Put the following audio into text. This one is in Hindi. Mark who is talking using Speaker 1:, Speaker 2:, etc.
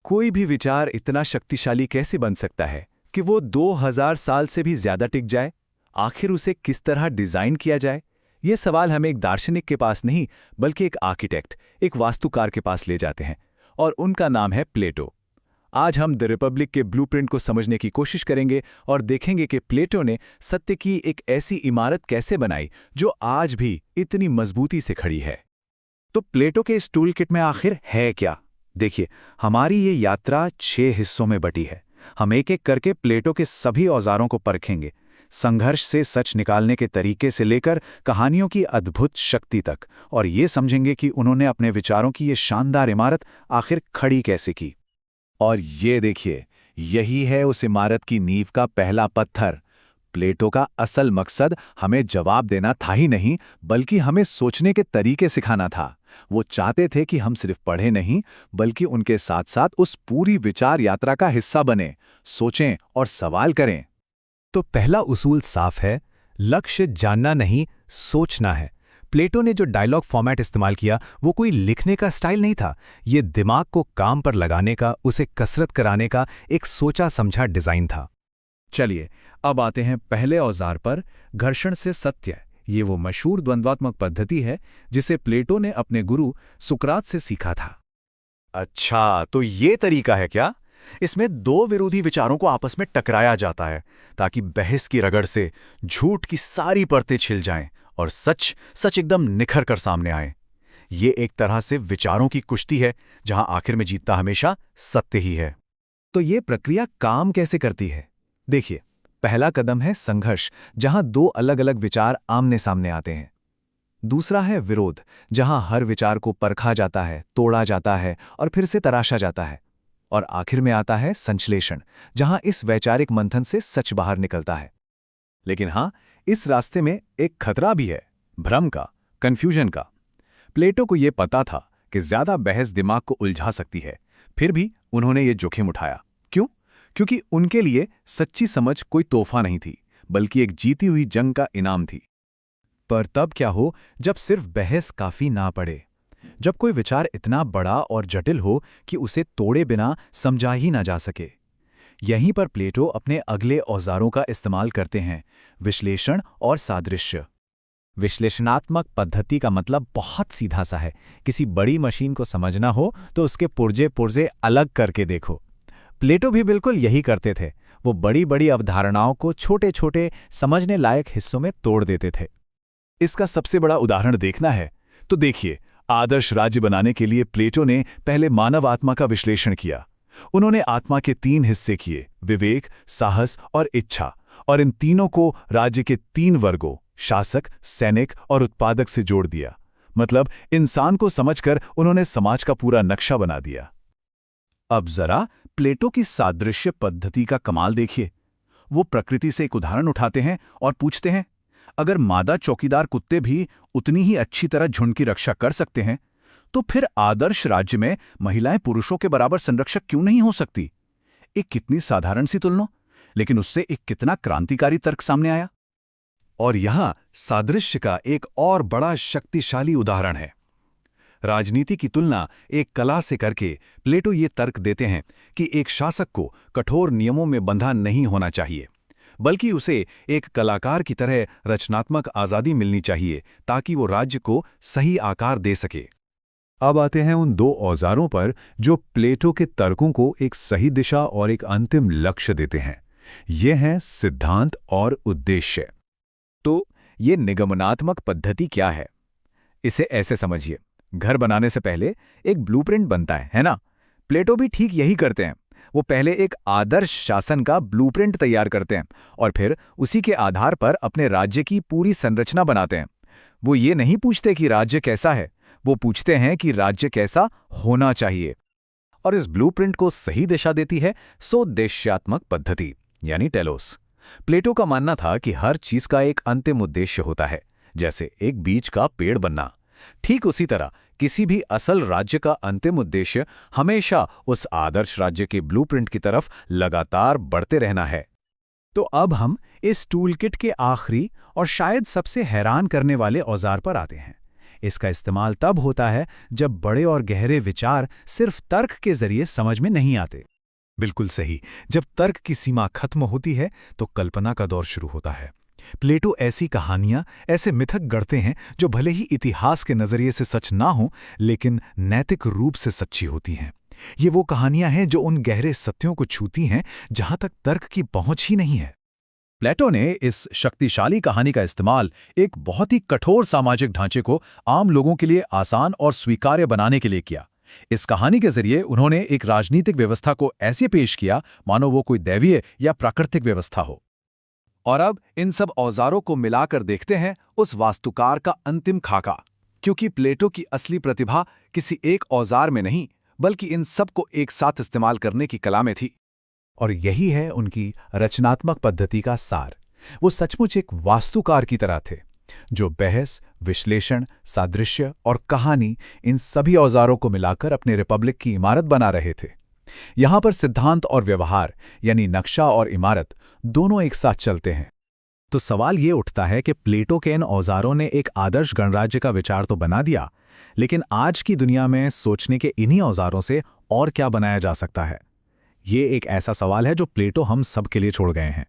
Speaker 1: कोई भी विचार इतना शक्तिशाली कैसे बन सकता है कि वो 2000 साल से भी ज्यादा टिक जाए? आखिर उसे किस तरह डिजाइन किया जाए? ये सवाल हमें एक दार्शनिक के पास नहीं, बल्कि एक आर्किटेक्ट, एक वास्तुकार के पास ले जाते हैं, और उनका नाम है प्लेटो। आज हम द रिपब्लिक के ब्लूप्रिंट को समझने की कोशिश करेंगे और देखेंगे कि प्लेटो ने सत्य की एक ऐसी इमारत कैसे बनाई जो आज भी इतनी मजबूती से खड़ी है।
Speaker 2: तो प्लेटो के इस टूल किट में आखिर है क्या? देखिए, हमारी ये यात्रा 6 हिस्सों में बटी है। हम एक एक करके प्लेटो के सभी औजारों को परखेंगे, संघर्ष से सच निकालने के तरीके से लेकर कहानियों की अद्भुत शक्ति तक, और ये समझेंगे कि उन्होंने अपने विचारों की ये शानदार इमारत आखिर खड़ी कैसे की।
Speaker 1: और ये देखिए, यही है उस इमारत की नींव का पहला पत्थर। प्लेटो का असल मकसद हमें जवाब देना था ही नहीं, बल्कि हमें सोचने के तरीके सिखाना था। वो चाहते थे कि हम सिर्फ पढ़ें नहीं, बल्कि उनके साथ साथ उस पूरी विचार यात्रा का हिस्सा बने, सोचें और सवाल करें।
Speaker 3: तो पहला उसूल साफ है, लक्ष्य जानना नहीं, सोचना है। प्लेटो ने जो डायलॉग फॉर्मेट इस्तेमाल किया वो कोई लिखने का स्टाइल नहीं था, ये दिमाग को काम पर लगाने का, उसे कसरत कराने का एक सोचा समझा डिजाइन था।
Speaker 2: चलिए, अब आते हैं पहले औजार पर, घर्षण से सत्य। ये वो मशहूर द्वंद्वात्मक पद्धति है जिसे प्लेटो ने अपने गुरु सुकरात से सीखा था।
Speaker 1: अच्छा, तो ये तरीका है क्या?
Speaker 2: इसमें 2 विरोधी विचारों को आपस में टकराया जाता है ताकि बहस की रगड़ से झूठ की सारी परतें छिल जाएं और सच एकदम निखर कर सामने आए। ये एक तरह से विचारों की कुश्ती है जहां आखिर में जीतता हमेशा सत्य ही है। तो ये प्रक्रिया काम कैसे करती है? देखिए, पहला कदम है संघर्ष, जहां 2 अलग अलग विचार आमने सामने आते हैं। दूसरा है विरोध, जहां हर विचार को परखा जाता है, तोड़ा जाता है और फिर से तराशा जाता है। और आखिर में आता है संश्लेषण, जहां इस वैचारिक मंथन से सच बाहर निकलता है। लेकिन हां, इस रास्ते में एक खतरा भी है, भ्रम का, कंफ्यूजन का। प्लेटो को यह पता था कि ज्यादा बहस दिमाग को उलझा सकती है, फिर भी उन्होंने ये जोखिम उठाया। क्यों? क्योंकि उनके लिए सच्ची समझ कोई तोहफा नहीं थी, बल्कि एक जीती हुई जंग का इनाम थी। पर तब क्या हो जब सिर्फ बहस काफी ना पड़े, जब कोई विचार इतना बड़ा और जटिल हो कि उसे तोड़े बिना समझा ही ना जा सके। यहीं पर प्लेटो अपने अगले औजारों का इस्तेमाल करते हैं, विश्लेषण और सादृश्य।
Speaker 3: विश्लेषणात्मक पद्धति का मतलब बहुत सीधा सा है। किसी बड़ी मशीन को समझना हो तो उसके पुर्जे पुर्जे अलग करके देखो। प्लेटो भी बिल्कुल यही करते थे। वो बड़ी बड़ी अवधारणाओं को छोटे छोटे समझने लायक हिस्सों में तोड़ देते थे।
Speaker 1: इसका सबसे बड़ा उदाहरण देखना है तो देखिए, आदर्श राज्य बनाने के लिए प्लेटो ने पहले मानव आत्मा का विश्लेषण किया। उन्होंने आत्मा के 3 हिस्से किए, विवेक, साहस और इच्छा, और इन तीनों को राज्य के 3 वर्गों, शासक, सैनिक और उत्पादक से जोड़ दिया। मतलब इंसान को समझकर उन्होंने समाज का पूरा नक्शा बना दिया। अब जरा प्लेटो की सादृश्य पद्धति का कमाल देखिए। वो प्रकृति से एक उदाहरण उठाते हैं और पूछते हैं, अगर मादा चौकीदार कुत्ते भी उतनी ही अच्छी तरह झुंड की रक्षा कर सकते हैं, तो फिर आदर्श राज्य में महिलाएं पुरुषों के बराबर संरक्षक क्यों नहीं हो सकती? एक कितनी साधारण सी तुलना, लेकिन उससे एक कितना क्रांतिकारी तर्क सामने आया। और यहां सादृश्य का एक और बड़ा शक्तिशाली उदाहरण है। राजनीति की तुलना एक कला से करके प्लेटो ये तर्क देते हैं कि एक शासक को कठोर नियमों में बंधा नहीं होना चाहिए, बल्कि उसे एक कलाकार की तरह रचनात्मक आज़ादी मिलनी चाहिए ताकि वो राज्य को सही आकार दे सके। अब आते हैं उन 2 औजारों पर जो प्लेटो के तर्कों को एक सही दिशा और एक अंतिम लक्ष्य देते हैं। ये हैं सिद्धांत और उद्देश्य।
Speaker 3: तो ये निगमनात्मक पद्धति क्या है? इसे ऐसे समझिए, घर बनाने से पहले एक ब्लूप्रिंट बनता है ना? प्लेटो भी ठीक यही करते हैं। वो पहले एक आदर्श शासन का ब्लूप्रिंट तैयार करते हैं और फिर उसी के आधार पर अपने राज्य की पूरी संरचना बनाते हैं। वो ये नहीं पूछते कि राज्य कैसा है, वो पूछते हैं कि राज्य कैसा होना चाहिए। और इस ब्लूप्रिंट को सही दिशा देती है सोद्देश्यात्मक पद्धति, यानी टेलोस। प्लेटो का मानना था कि हर चीज का एक अंतिम उद्देश्य होता है, जैसे एक बीज का पेड़ बनना। ठीक उसी तरह किसी भी असल राज्य का अंतिम उद्देश्य हमेशा उस आदर्श राज्य के ब्लूप्रिंट की तरफ लगातार बढ़ते रहना है। तो अब हम इस टूलकिट के आखिरी और शायद सबसे हैरान करने वाले औजार पर आते हैं।
Speaker 1: इसका इस्तेमाल तब होता है जब बड़े और गहरे विचार सिर्फ तर्क के जरिए समझ में नहीं आते।
Speaker 2: बिल्कुल सही। जब तर्क की सीमा खत्म होती है तो कल्पना का दौर शुरू होता है। प्लेटो ऐसी कहानियां, ऐसे मिथक गढ़ते हैं जो भले ही इतिहास के नजरिए से सच ना हो, लेकिन नैतिक रूप से सच्ची होती हैं। ये वो कहानियां हैं जो उन गहरे सत्यों को छूती हैं जहां तक तर्क की पहुंच ही नहीं है।
Speaker 1: प्लेटो ने इस शक्तिशाली कहानी का इस्तेमाल एक बहुत ही कठोर सामाजिक ढांचे को आम लोगों के लिए आसान और स्वीकार्य बनाने के लिए किया। इस कहानी के जरिए उन्होंने एक राजनीतिक व्यवस्था को ऐसे पेश किया मानो वो कोई दैवीय या प्राकृतिक व्यवस्था हो। और अब इन सब औजारों को मिलाकर देखते हैं उस वास्तुकार का अंतिम खाका, क्योंकि प्लेटो की असली प्रतिभा किसी एक औजार में नहीं, बल्कि इन सब को एक साथ इस्तेमाल करने की कला में थी।
Speaker 2: और यही है उनकी रचनात्मक पद्धति का सार। वो सचमुच एक वास्तुकार की तरह थे, जो बहस, विश्लेषण, सादृश्य और कहानी, इन सभी औजारों को मिलाकर अपने रिपब्लिक की इमारत बना रहे थे। यहां पर सिद्धांत और व्यवहार, यानी नक्शा और इमारत, दोनों एक साथ चलते हैं।
Speaker 1: तो सवाल ये उठता है कि प्लेटो के इन औजारों ने एक आदर्श गणराज्य का विचार तो बना दिया, लेकिन आज की दुनिया में सोचने के इन्हीं औजारों से और क्या बनाया जा सकता है? ये एक ऐसा सवाल है जो प्लेटो हम सब के लिए छोड़ गए हैं।